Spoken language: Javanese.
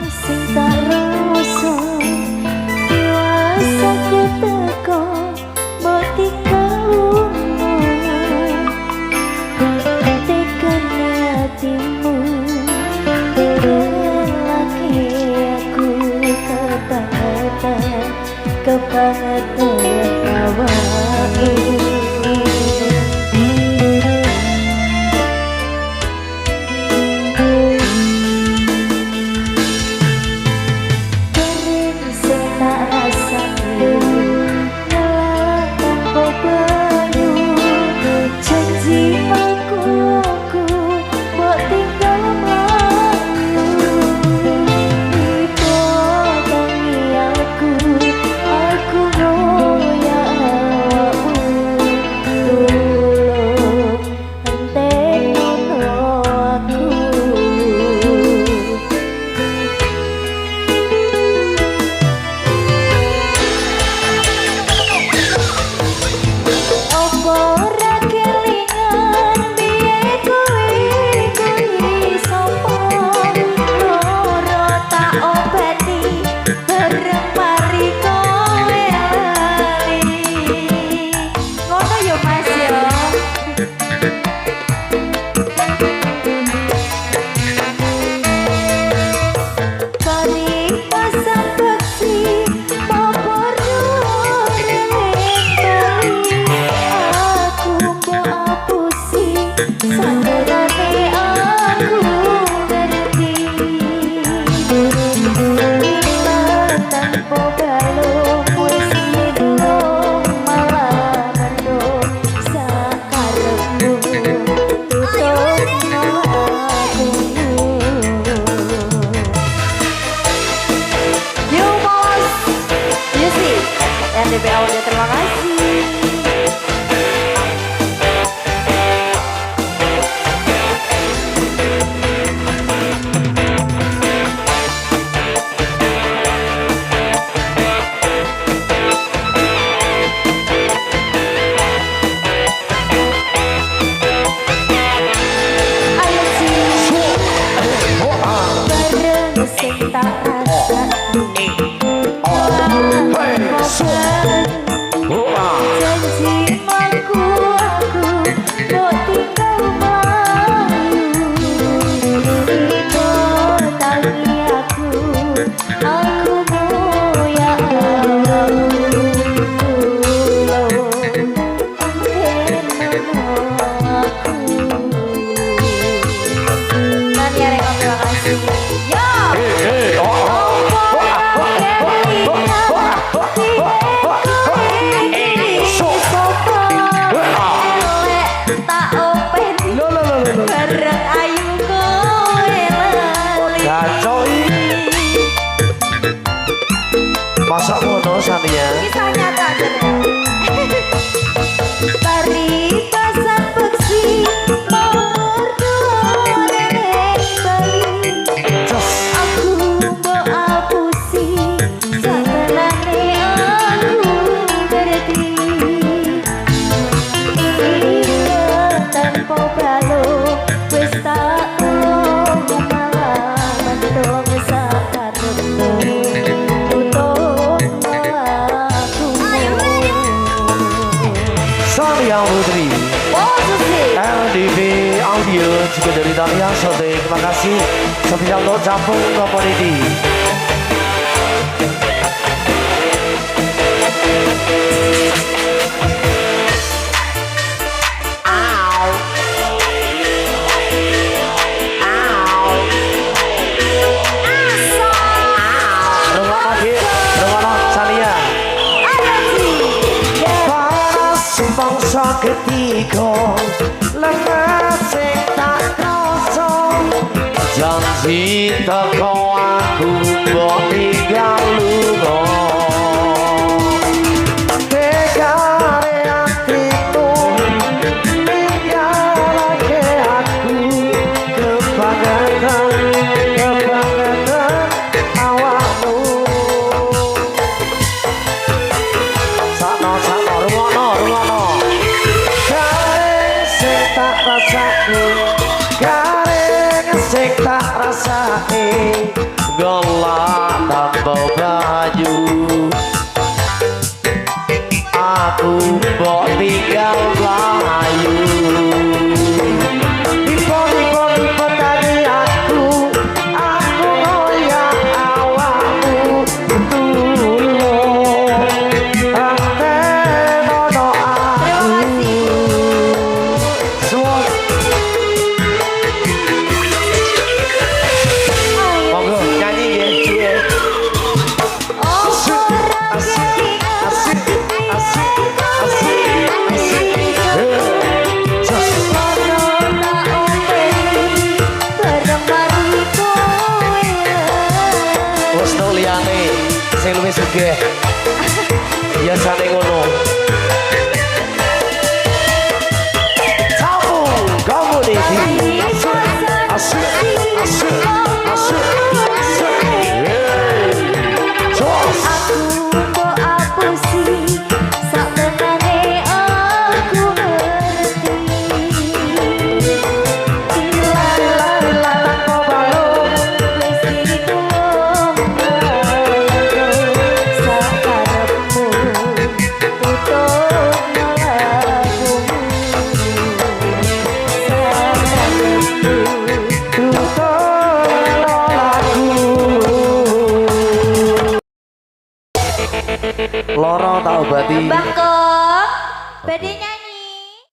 sing tak rasa kuasa ku teko mbok tinggal tekan hatimu lagi aku kebangetan awakmu. DPA udah terima kasih. Masa ngono Sania? Kisah nyata Tari pasang beksi Mordor nenek Bali Aku mbok apusi Satenane aku ngerti Iya tanpa balok Wis tak ulung malah mendong sakarepmu Yang Putri LDV Audio juga dari Dahlia Sote. Terima kasih Sepiang Lo Campung Community. Bangsa ketiga lemes sing tak krasa janji teko aku mbok tinggal lunga tegane atiku tinggalake aku kebangetan awakmu sakno rumono garing sing tak rasake sing luwih sugih. Biasane ngono. Sambung kamu nih. Asyik, asyik, asyik, asyik. Jos. Aku kok apa sih sak menane aku ngerti Lalang kau balong. wis ditulung sak karepmu tutup nolakku sak karepmu Loro tau berarti. Mbah kok bedanya